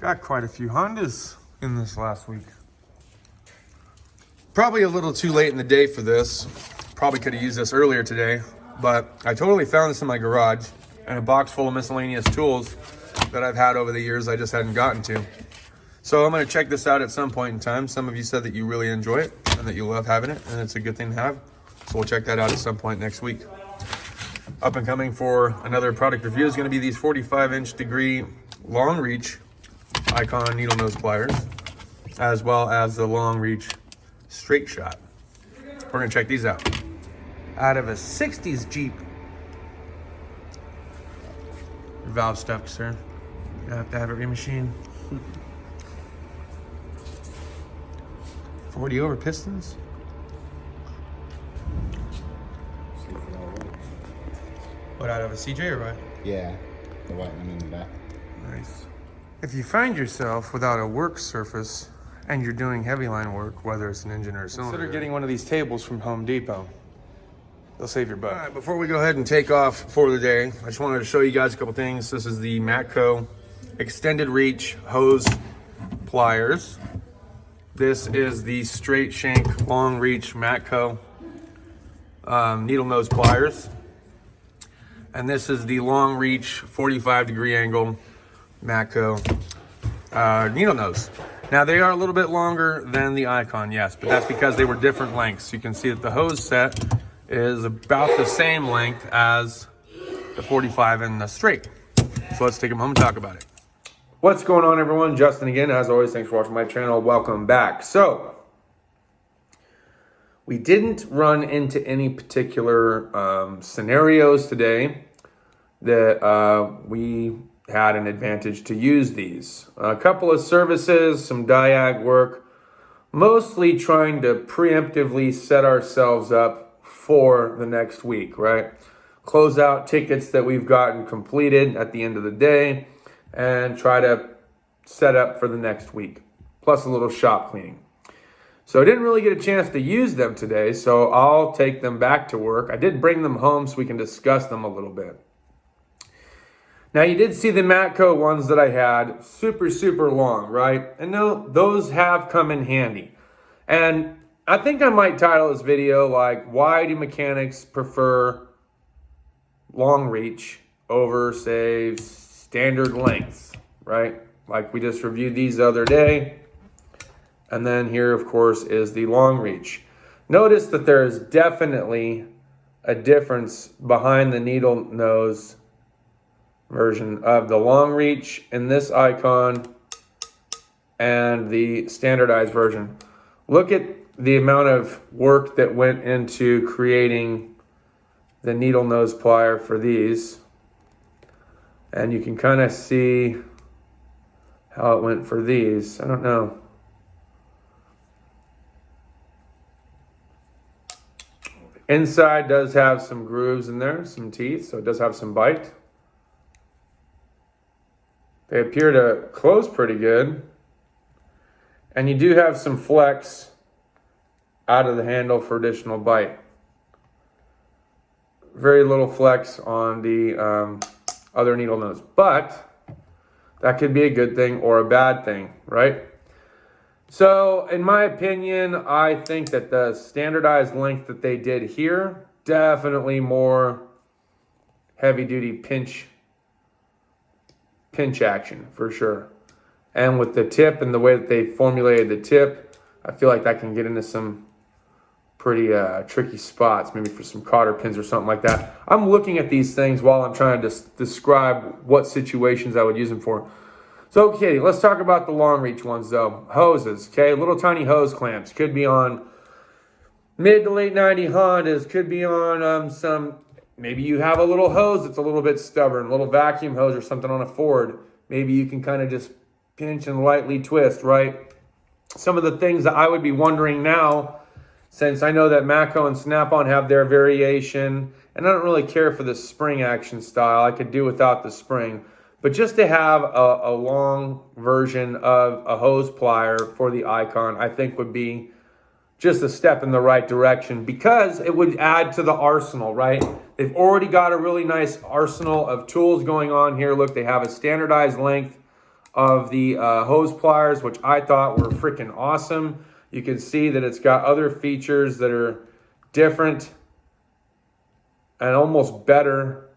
Got quite a few Hondas in this last week. Probably a little too late in the day for this. Probably could have used this earlier today, but I totally found this in my garage and a box full of miscellaneous tools that I've had over the years I just hadn't gotten to. So I'm going to check this out at some point in time. Some of you said that you really enjoy it and that you love having it, and it's a good thing to have. So we'll check that out at some point next week. Up and coming for another product review is going to be these 45-inch degree long reach Icon needle nose pliers, as well as the long reach straight shot. We're going to check these out. Out of a 60s Jeep. Your valve stuck, sir. You have to have it remachined. 40 over pistons. What, out of a CJ or what? Yeah, the white one in the back. Nice. If you find yourself without a work surface and you're doing heavy line work, whether it's an engine or a cylinder, consider getting one of these tables from Home Depot. They'll save your butt. All right, before we go ahead and take off for the day, I just wanted to show you guys a couple things. This is the Matco extended reach hose pliers. This is the straight shank long reach Matco needle nose pliers. And this is the long reach 45-degree angle Matco needle nose. Now they are a little bit longer than the Icon, yes, but that's because they were different lengths. You can see that the hose set is about the same length as the 45 and the straight. So let's take them home and talk about it. What's going on, everyone? Justin again. As always, thanks for watching my channel. Welcome back. So we didn't run into any particular scenarios today that we had an advantage to use these. A couple of services, some diag work, mostly trying to preemptively set ourselves up for the next week, right? Close out tickets that we've gotten completed at the end of the day and try to set up for the next week, plus a little shop cleaning. So I didn't really get a chance to use them today, so I'll take them back to work. I did bring them home so we can discuss them a little bit. Now, you did see the Matco ones that I had, super long, right? And no, those have come in handy. And I think I might title this video like, why do mechanics prefer long reach over, say, standard lengths, right? Like we just reviewed these the other day. And then here, of course, is the long reach. Notice that there is definitely a difference behind the needle nose version of the long reach in this Icon and the standardized version. Look at the amount of work that went into creating the needle nose plier for these. And you can kind of see how it went for these. I don't know. Inside does have some grooves in there, some teeth, so it does have some bite. They appear to close pretty good. And you do have some flex out of the handle for additional bite. Very little flex on the other needle nose, but that could be a good thing or a bad thing, right? So, in my opinion, I think that the standardized length that they did here, definitely more heavy-duty pinch action, for sure. And with the tip and the way that they formulated the tip, I feel like that can get into some pretty tricky spots, maybe for some cotter pins or something like that. I'm looking at these things while I'm trying to describe what situations I would use them for. So, okay, let's talk about the long reach ones though. Hoses, okay, little tiny hose clamps. Could be on mid to late 90 Hondas, could be on some, maybe you have a little hose that's a little bit stubborn, a little vacuum hose or something on a Ford. Maybe you can kind of just pinch and lightly twist, right? Some of the things that I would be wondering now, since I know that Matco and Snap-on have their variation, and I don't really care for the spring action style. I could do without the spring. But just to have a long version of a hose plier for the Icon, I think would be just a step in the right direction because it would add to the arsenal, right? They've already got a really nice arsenal of tools going on here. Look, they have a standardized length of the hose pliers, which I thought were freaking awesome. You can see that it's got other features that are different and almost better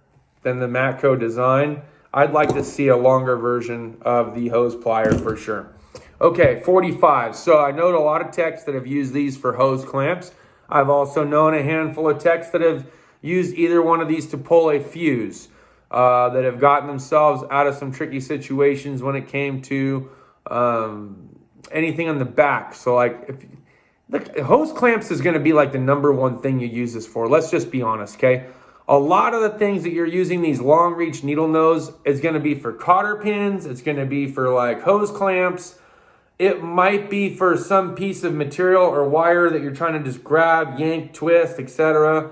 than the Matco design. I'd like to see a longer version of the hose plier for sure. Okay, 45. So I know a lot of techs that have used these for hose clamps. I've also known a handful of techs that have used either one of these to pull a fuse, that have gotten themselves out of some tricky situations when it came to anything on the back. So like, look, hose clamps is going to be like the #1 thing you use this for. Let's just be honest, okay? A lot of the things that you're using these long reach needle nose is going to be for cotter pins. It's going to be for like hose clamps. It might be for some piece of material or wire that you're trying to just grab, yank, twist, etc.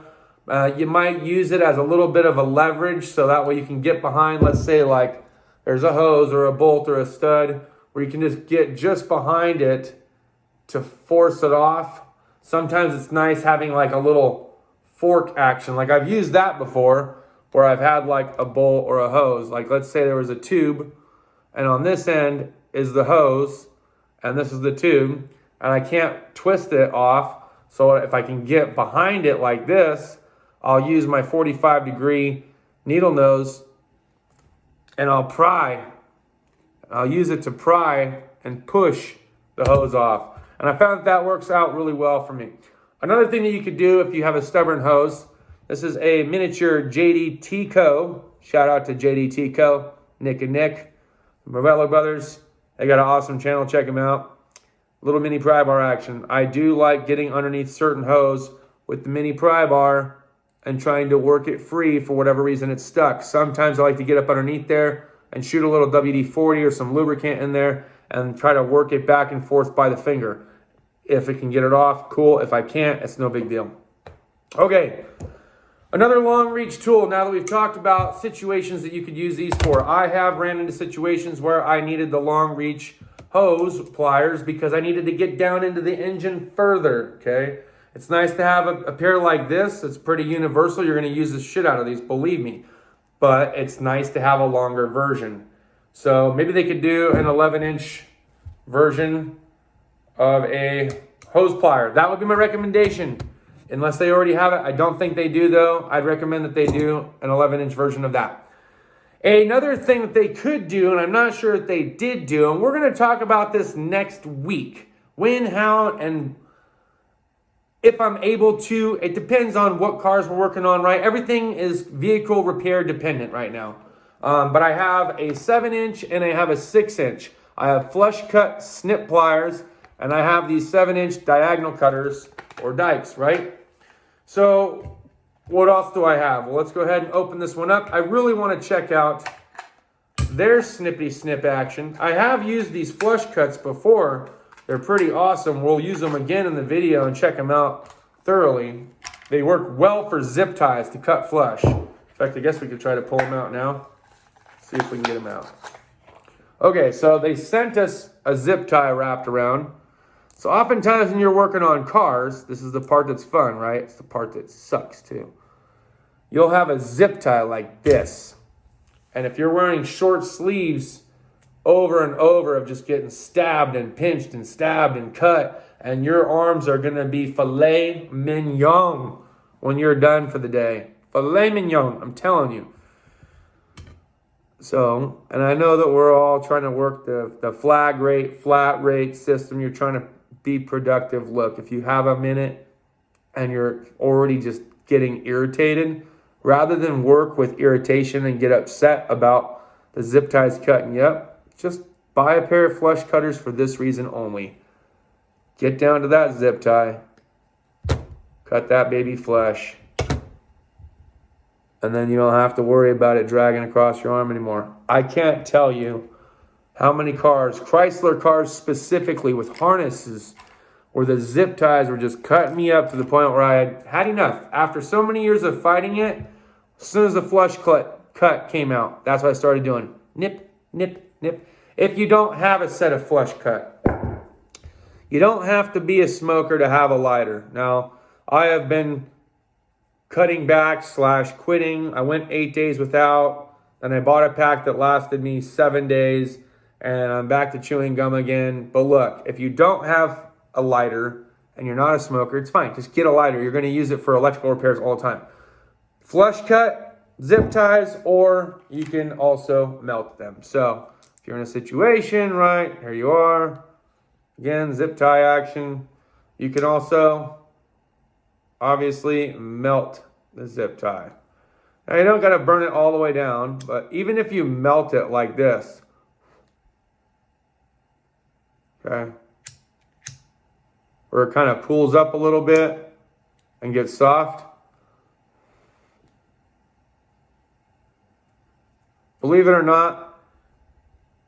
You might use it as a little bit of a leverage, so that way you can get behind, let's say like there's a hose or a bolt or a stud where you can just get just behind it to force it off. Sometimes it's nice having like a little fork action. Like I've used that before where I've had like a bolt or a hose. Like let's say there was a tube and on this end is the hose and this is the tube and I can't twist it off. So if I can get behind it like this, I'll use my 45-degree needle nose and I'll pry. I'll use it to pry and push the hose off. And I found that works out really well for me. Another thing that you could do if you have a stubborn hose, this is a miniature JDTCO. Shout out to JDTCO, Nick and Nick, Morello Brothers. They got an awesome channel, check them out. Little mini pry bar action. I do like getting underneath certain hose with the mini pry bar and trying to work it free for whatever reason it's stuck. Sometimes I like to get up underneath there and shoot a little WD-40 or some lubricant in there and try to work it back and forth by the finger. If it can get it off, cool. If I can't, it's no big deal. Okay, another long reach tool. Now that we've talked about situations that you could use these for, I have ran into situations where I needed the long reach hose pliers because I needed to get down into the engine further, okay? It's nice to have a pair like this. It's pretty universal. You're going to use the shit out of these, believe me. But it's nice to have a longer version. So maybe they could do an 11-inch version of a hose plier. That would be my recommendation. Unless they already have it. I don't think they do though. I'd recommend that they do an 11-inch version of that. Another thing that they could do, and I'm not sure if they did do, and we're going to talk about this next week. When, how, and if I'm able to. It depends on what cars we're working on, right? Everything is vehicle repair dependent right now. But I have a 7-inch and I have a 6-inch. I have flush cut snip pliers and I have these 7-inch diagonal cutters or dikes, right? So what else do I have? Well, let's go ahead and open this one up. I really want to check out their snippy snip action. I have used these flush cuts before. They're pretty awesome. We'll use them again in the video and check them out thoroughly. They work well for zip ties to cut flush. In fact, I guess we could try to pull them out now. See if we can get them out. Okay, so they sent us a zip tie wrapped around. So oftentimes when you're working on cars, this is the part that's fun, right? It's the part that sucks too. You'll have a zip tie like this. And if you're wearing short sleeves over and over of just getting stabbed and pinched and stabbed and cut, and your arms are going to be filet mignon when you're done for the day. Filet mignon, I'm telling you. So, and I know that we're all trying to work the flat rate system. You're trying to be productive. Look, if you have a minute and you're already just getting irritated, rather than work with irritation and get upset about the zip ties cutting you up, just buy a pair of flush cutters for this reason only. Get down to that zip tie, cut that baby flush, and then you don't have to worry about it dragging across your arm anymore. I can't tell you how many cars, Chrysler cars specifically with harnesses, where the zip ties were just cutting me up to the point where I had had enough. After so many years of fighting it, as soon as the flush cut came out, that's what I started doing. Nip, nip, nip. If you don't have a set of flush cut, you don't have to be a smoker to have a lighter. Now, I have been cutting back / quitting. I went 8 days without, and I bought a pack that lasted me 7 days. and I'm back to chewing gum again. But look, if you don't have a lighter and you're not a smoker, it's fine. Just get a lighter. You're going to use it for electrical repairs all the time. Flush cut, zip ties, or you can also melt them. So if you're in a situation, right, here you are. Again, zip tie action. You can also obviously melt the zip tie. Now you don't got to burn it all the way down, but even if you melt it like this, okay, where it kind of pulls up a little bit and gets soft. Believe it or not,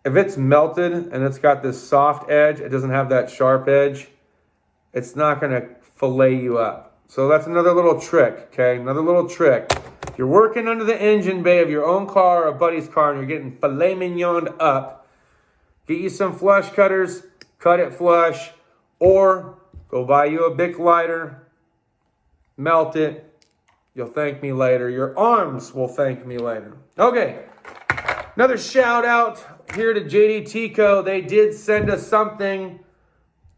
if it's melted and it's got this soft edge, it doesn't have that sharp edge, it's not going to fillet you up. So that's another little trick, okay? Another little trick. If you're working under the engine bay of your own car or a buddy's car and you're getting filet mignoned up, get you some flush cutters, cut it flush, or go buy you a Bic lighter, melt it. You'll thank me later. Your arms will thank me later. Okay, another shout out here to JDTCO. They did send us something.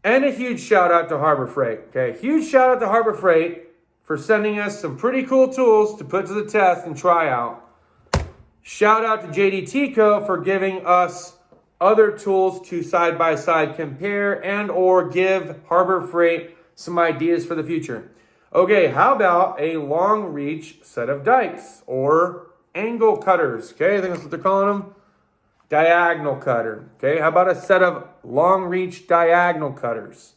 And a huge shout out to Harbor Freight. Okay, huge shout out to Harbor Freight for sending us some pretty cool tools to put to the test and try out. Shout out to JDTCO for giving us other tools to side-by-side compare and or give Harbor Freight some ideas for the future. Okay, how about a long reach set of dikes or angle cutters? Okay, I think that's what they're calling them. Diagonal cutter. Okay, how about a set of long reach diagonal cutters?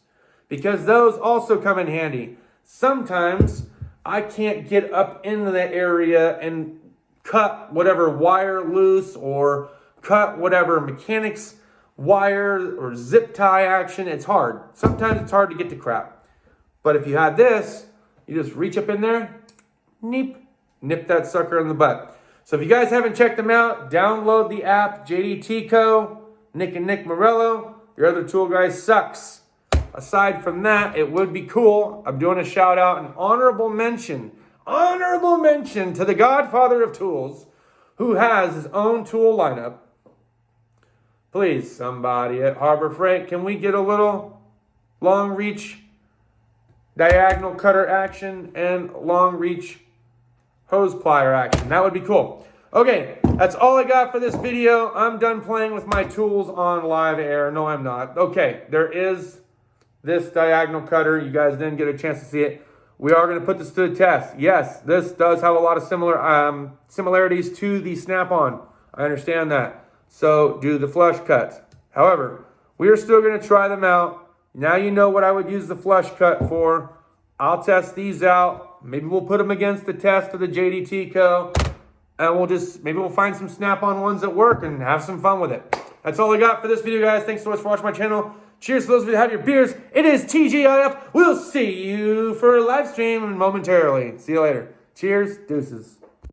Because those also come in handy. Sometimes I can't get up into the area and cut whatever wire loose or cut whatever mechanics wire or zip tie action. It's hard. Sometimes it's hard to get to crap. But if you had this, you just reach up in there, nip that sucker in the butt. So if you guys haven't checked them out, download the app, JDTCO, Nick and Nick Morello. Your other tool guy sucks. Aside from that, it would be cool. I'm doing a shout out, an honorable mention to the godfather of tools who has his own tool lineup. Please, somebody at Harbor Freight, can we get a little long reach diagonal cutter action and long reach hose plier action? That would be cool. Okay, that's all I got for this video. I'm done playing with my tools on live air. No, I'm not. Okay, there is this diagonal cutter. You guys didn't get a chance to see it. We are going to put this to the test. Yes, this does have a lot of similarities to the Snap-on. I understand that. So do the flush cuts. However, we are still going to try them out. Now you know what I would use the flush cut for. I'll test these out. Maybe we'll put them against the test of the JDTCO. And maybe we'll find some Snap-on ones that work and have some fun with it. That's all I got for this video, guys. Thanks so much for watching my channel. Cheers to those of you that have your beers. It is TGIF. We'll see you for a live stream momentarily. See you later. Cheers. Deuces.